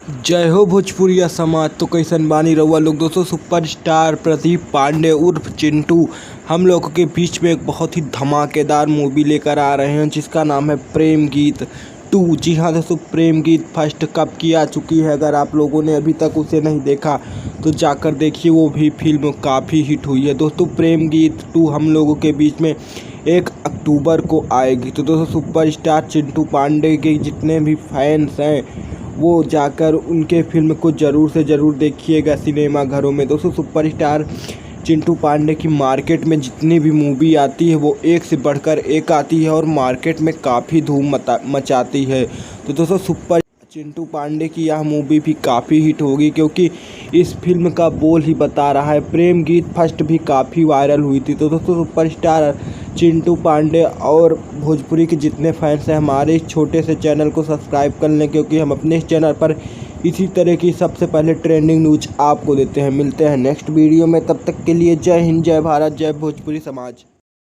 जय हो भोजपुरिया समाज। तो कैसन बानी रउआ लोग दोस्तों। सुपरस्टार प्रदीप पांडे उर्फ चिंटू हम लोगों के बीच में एक बहुत ही धमाकेदार मूवी लेकर आ रहे हैं जिसका नाम है प्रेम गीत 2। जी हाँ दोस्तों, प्रेम गीत फर्स्ट कब की आ चुकी है। अगर आप लोगों ने अभी तक उसे नहीं देखा तो जाकर देखिए, वो भी फिल्म काफ़ी हिट हुई है दोस्तों। प्रेम गीत 2 हम लोगों के बीच में 1 अक्टूबर को आएगी। तो दोस्तों सुपरस्टार चिंटू पांडे के जितने भी फैंस हैं वो जाकर उनके फिल्म को ज़रूर से ज़रूर देखिएगा सिनेमा घरों में। दोस्तों सुपरस्टार चिंटू पांडे की मार्केट में जितनी भी मूवी आती है वो एक से बढ़कर एक आती है और मार्केट में काफ़ी धूम मचाती है। तो दोस्तों सुपर चिंटू पांडे की यह मूवी भी काफ़ी हिट होगी, क्योंकि इस फिल्म का बोल ही बता रहा है। प्रेम गीत फर्स्ट भी काफ़ी वायरल हुई थी। तो दोस्तों सुपरस्टार चिंटू पांडे और भोजपुरी के जितने फैंस हैं हमारे इस छोटे से चैनल को सब्सक्राइब कर लें, क्योंकि हम अपने इस चैनल पर इसी तरह की सबसे पहले ट्रेंडिंग न्यूज आपको देते हैं। मिलते हैं नेक्स्ट वीडियो में, तब तक के लिए जय हिंद, जय भारत, जय भोजपुरी समाज।